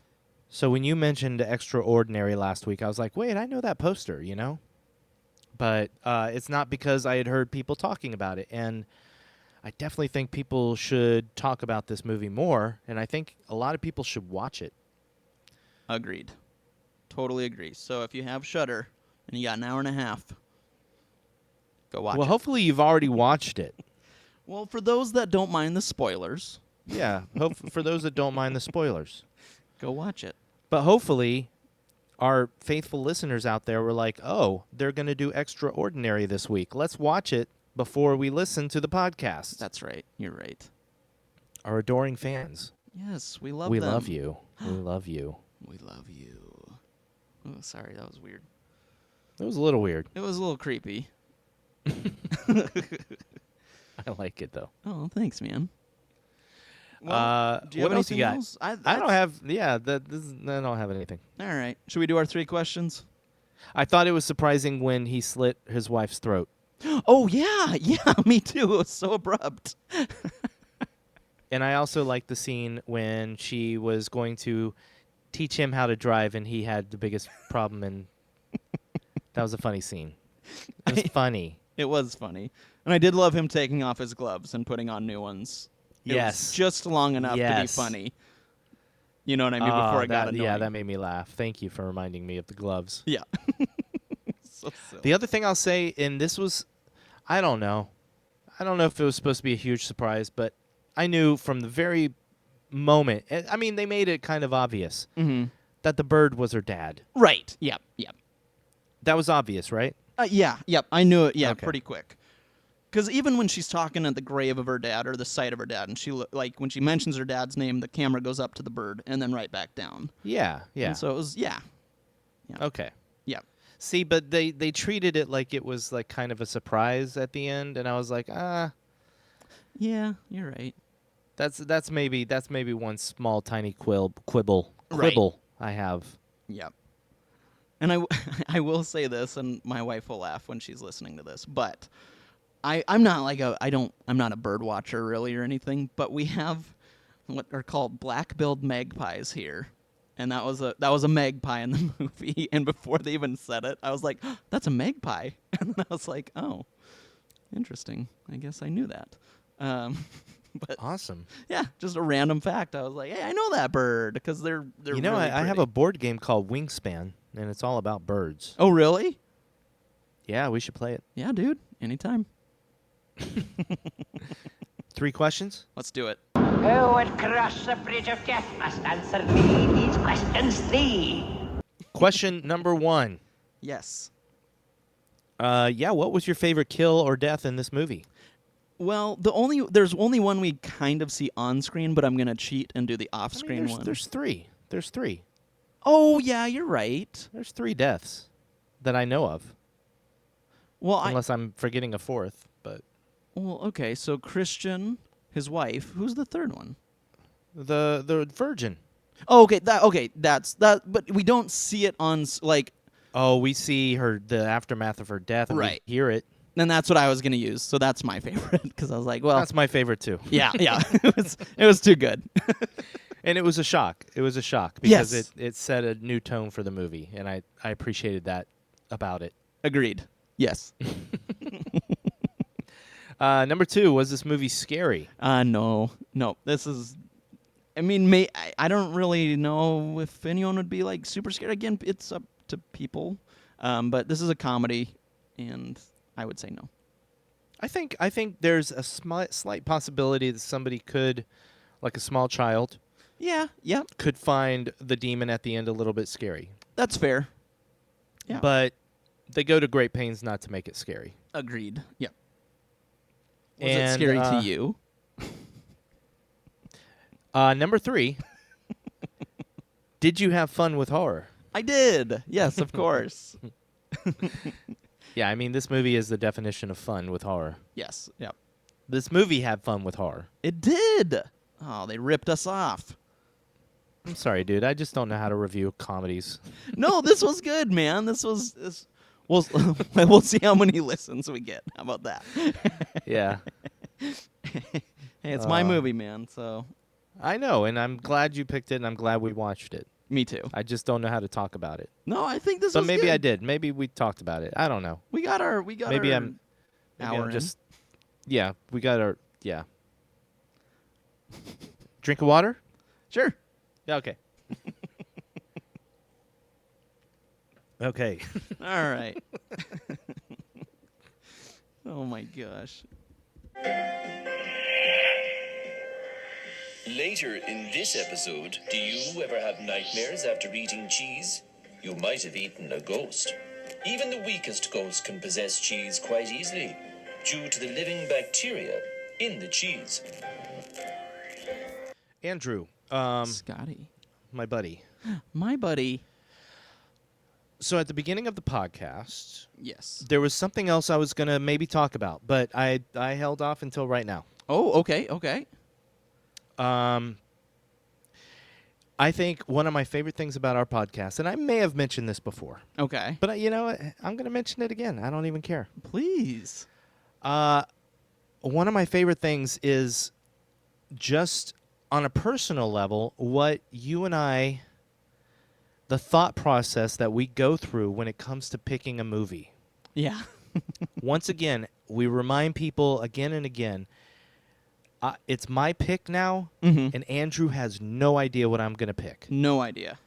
So when you mentioned Extraordinary last week, I was like, wait, I know that poster, you know? But it's not because I had heard people talking about it. And I definitely think people should talk about this movie more, and I think a lot of people should watch it. Agreed. Totally agree. So if you have Shudder and you got an hour and a half, go watch Well, it. hopefully you've already watched it. Well, for those that don't mind the spoilers, Yeah, for those that don't mind the spoilers. go watch it. But hopefully our faithful listeners out there were like, oh, they're going to do Extraordinary this week. Let's watch it before we listen to the podcast. That's right. You're right. Our adoring fans. Yes, we love We them. love you. We love you. We love you. Oh, sorry, that was weird. It was a little weird. It was a little creepy. I like it, though. Oh, thanks, man. Do you what have else you anything got? else? I don't have. Yeah, I don't have anything. All right. Should we do our 3 questions? I thought it was surprising when he slit his wife's throat. Oh, yeah. Yeah, me too. It was so abrupt. And I also liked the scene when she was going to teach him how to drive, and he had the biggest problem, and that was a funny scene. It was funny. It was funny. And I did love him taking off his gloves and putting on new ones. It Yes. was just long enough to be Yes. funny. You know what I mean? Before it got annoying. Yeah, that made me laugh. Thank you for reminding me of the gloves. Yeah. So silly. The other thing I'll say, and this was, I don't know if it was supposed to be a huge surprise, but I knew from the very moment, I mean, they made it kind of obvious that the bird was her dad. Right. Yep. That was obvious, right? Yeah. Yep. I knew it. Yeah, Okay. pretty quick. Because even when she's talking at the grave of her dad or the site of her dad, and she like when she mentions her dad's name, the camera goes up to the bird and then right back down. Yeah. And so it was Okay. Yeah. See, but they treated it like it was like kind of a surprise at the end, and I was like, Yeah, you're right. that's maybe one small tiny quibble Right. I have. Yep. And I will say this, and my wife will laugh when she's listening to this, but I'm not like I'm not a bird watcher really or anything, but we have what are called black-billed magpies here. And that was a magpie in the movie, and before they even said it, I was like, oh, that's a magpie. And I was like, oh, interesting. I guess I knew that. But Awesome. yeah, just a random fact. I was like, hey, I know that bird because they're You know, really I have pretty. a board game called Wingspan, and it's all about birds. Oh, really? Yeah, we should play it. Yeah, dude. Anytime. 3 questions? Let's do it. Who would cross the bridge of death must answer me these questions 3. Question number 1. Yes. What was your favorite kill or death in this movie? Well, there's only one we kind of see on screen, but I'm gonna cheat and do the off-screen one. There's 3. There's 3. Oh yeah, you're right. There's 3 deaths that I know of, Well, unless I'm forgetting a 4th. But okay. So Christian, his wife. Who's the third one? the virgin. Oh, okay. That's that. But we don't see it on like. Oh, we see the aftermath of her death, and Right. we hear it. And that's what I was going to use. So that's my favorite because I was like, well, That's my favorite too. yeah. It was too good. And it was a shock. It was a shock because Yes. it set a new tone for the movie, and I appreciated that about it. Agreed. Yes. Number 2, was this movie scary? No. This is. I mean, I don't really know if anyone would be like super scared. Again, it's up to people. But this is a comedy, and I would say no. I think there's a slight possibility that somebody could, like a small child, Yeah. could find the demon at the end a little bit scary. That's fair. Yeah. But they go to great pains not to make it scary. Agreed. Yeah. Was And, it scary to you? Number 3, did you have fun with horror? I did. Yes, of course. Yeah, I mean, this movie is the definition of fun with horror. Yes. Yep. This movie had fun with horror. It did. Oh, they ripped us off. I'm sorry, dude. I just don't know how to review comedies. No, this was good, man. We'll we'll see how many listens we get. How about that? Yeah. Hey, it's my movie, man. So I know, and I'm glad you picked it, and I'm glad we watched it. me too. I just don't know how to talk about it. No, I think this So was maybe good. I did. Maybe we talked about it. I don't know. We got our Maybe our I'm hour in. just yeah. We got our yeah. Drink of water? Sure. Yeah. Okay. Okay. All right. Oh my gosh. Later in this episode, do you ever have nightmares after eating cheese? You might have eaten a ghost. Even the weakest ghost can possess cheese quite easily, due to the living bacteria in the cheese. Andrew, Scotty, my buddy. my buddy. So at the beginning of the podcast, Yes. there was something else I was gonna maybe talk about, but I held off until right now. Oh, okay. I think one of my favorite things about our podcast, and I may have mentioned this before, Okay. but you know what? I'm going to mention it again. I don't even care. Please. One of my favorite things is just on a personal level, what you and I, the thought process that we go through when it comes to picking a movie. Yeah. Once again, we remind people again and again, it's my pick now, and Andrew has no idea what I'm going to pick. No idea.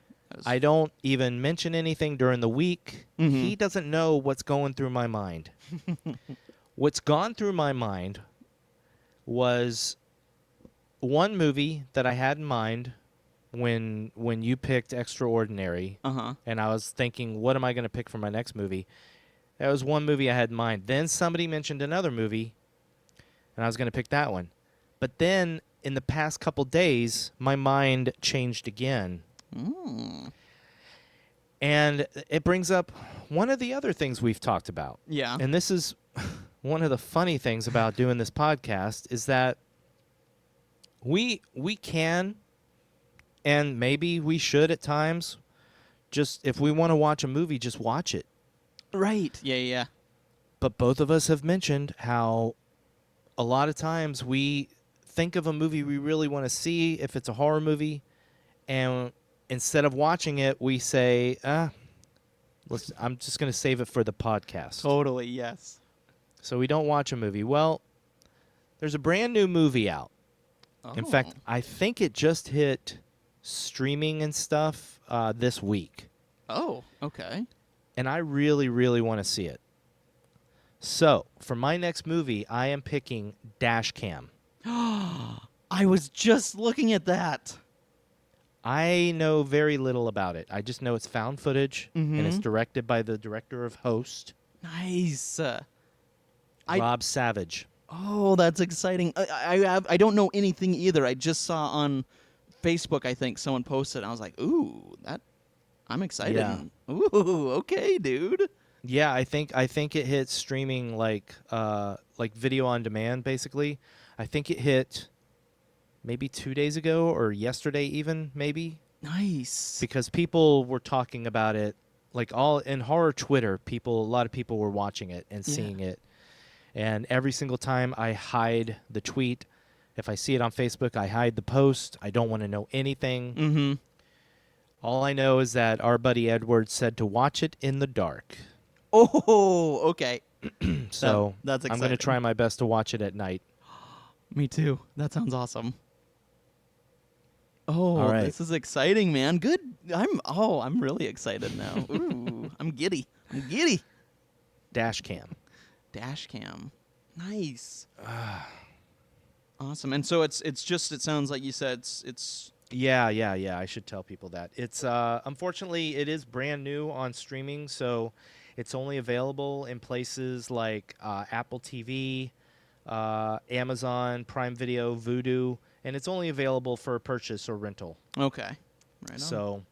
I don't even mention anything during the week. He doesn't know what's going through my mind. What's gone through my mind was one movie that I had in mind when you picked Extraordinary, and I was thinking, what am I going to pick for my next movie? That was one movie I had in mind. Then somebody mentioned another movie, and I was going to pick that one. But then in the past couple days, my mind changed again. And it brings up one of the other things we've talked about. Yeah. And this is one of the funny things about doing this podcast is that we can, and maybe we should at times, just if we want to watch a movie, just watch it. Right. Yeah. But both of us have mentioned how a lot of times we think of a movie we really want to see, if it's a horror movie, and instead of watching it, we say, I'm just going to save it for the podcast. Totally. Yes. So we don't watch a movie. Well, there's a brand new movie out. In fact, I think it just hit streaming and stuff this week. Oh, okay. And I really, really want to see it. So, for my next movie, I am picking Dashcam. I was just looking at that. I know very little about it. I just know it's found footage, and it's directed by the director of Host, Nice. Rob Savage. Oh, that's exciting. I don't know anything either. I just saw on Facebook, I think, someone posted, and I was like, ooh, I'm excited. Yeah. Ooh, okay, dude. Yeah, I think it hit streaming like video on demand, basically. I think it hit maybe 2 days ago or yesterday even, maybe. Nice. Because people were talking about it like all in horror Twitter, a lot of people were watching it and seeing it. And every single time I hide the tweet. If I see it on Facebook, I hide the post. I don't want to know anything. Mm-hmm. All I know is that our buddy Edward said to watch it in the dark. Oh, okay. So that's I'm going to exciting. try my best to watch it at night. Me too. That sounds awesome. Oh, All right. this is exciting, man. Good. I'm really excited now. Ooh, I'm giddy. Dash cam. Dash cam. Nice. Awesome. And so it sounds like you said it's Yeah. I should tell people that. It's unfortunately it is brand new on streaming, so it's only available in places like Apple TV, Amazon Prime Video, Vudu, and it's only available for purchase or rental. okay. Right on.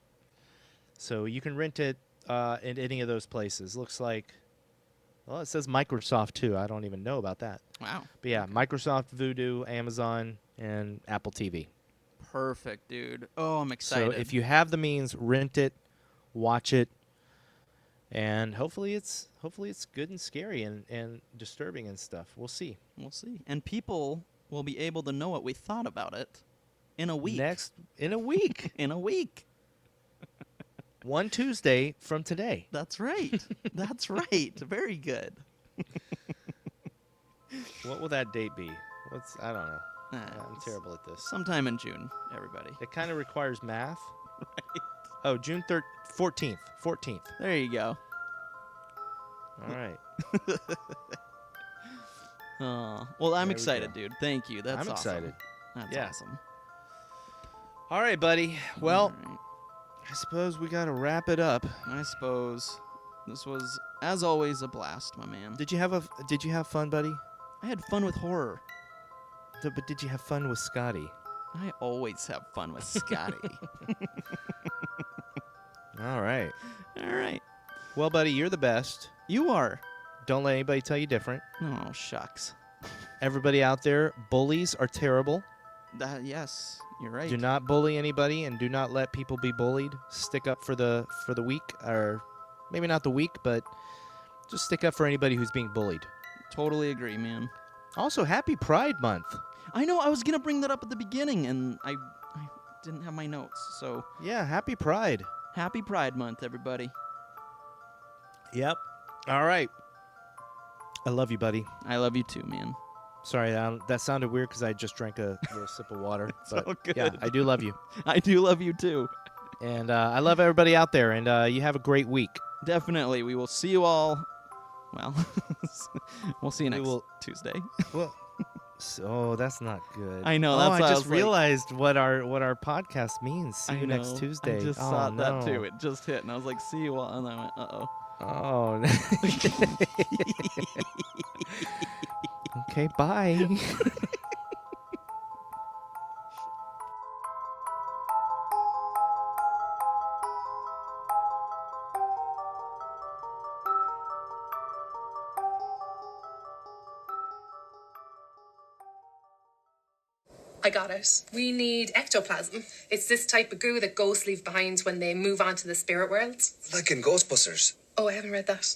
So you can rent it in any of those places. Looks like, well, it says Microsoft too. I don't even know about that. Wow. But yeah, Microsoft, Vudu, Amazon, and Apple TV. Perfect, dude. Oh, I'm excited. So if you have the means, rent it, watch it, and hopefully it's good and scary and disturbing and stuff. We'll see. We'll see. And people will be able to know what we thought about it in a week. In a week. In a week. One Tuesday from today. That's right. That's right. Very good. What will that date be? I don't know. I'm It's terrible at this. Sometime in June, everybody. It kind of requires math. Right. Oh, June 14th. 14th. There you go. All right. Oh, well, I'm There we excited, go. dude. Thank you. That's I'm awesome. excited. That's Yeah. awesome. All right, buddy. Well, All right. I suppose we got to wrap it up. I suppose this was, as always, a blast, my man. Did you have fun, buddy? I had fun with horror. But did you have fun with Scotty? I always have fun with Scotty. All right. All right. Well, buddy, you're the best. You are. Don't let anybody tell you different. Oh, shucks. Everybody out there, bullies are terrible. Yes, you're right. Do not bully anybody, and do not let people be bullied. Stick up for the weak, or maybe not the weak, but just stick up for anybody who's being bullied. Totally agree, man. Also, happy Pride Month. I know, I was going to bring that up at the beginning, and I didn't have my notes. So, Yeah, happy Pride. happy Pride Month, everybody. Yep. All right. I love you, buddy. I love you too, man. Sorry, that sounded weird because I just drank a little sip of water. But all good. yeah, I do love you. I do love you too. And I love everybody out there, and you have a great week. Definitely. We will see you all. Well, we'll see you We next will- Tuesday. Well, so that's not good. I know, Oh, that's I why I just was like- realized what our podcast means. See I you next know. Tuesday. I just Oh, saw no. that too. It just hit, and I was like, see you all. And I went, uh-oh. Oh. Okay, bye. I got it. We need ectoplasm. It's this type of goo that ghosts leave behind when they move on to the spirit world. Like in Ghostbusters. Oh, I haven't read that.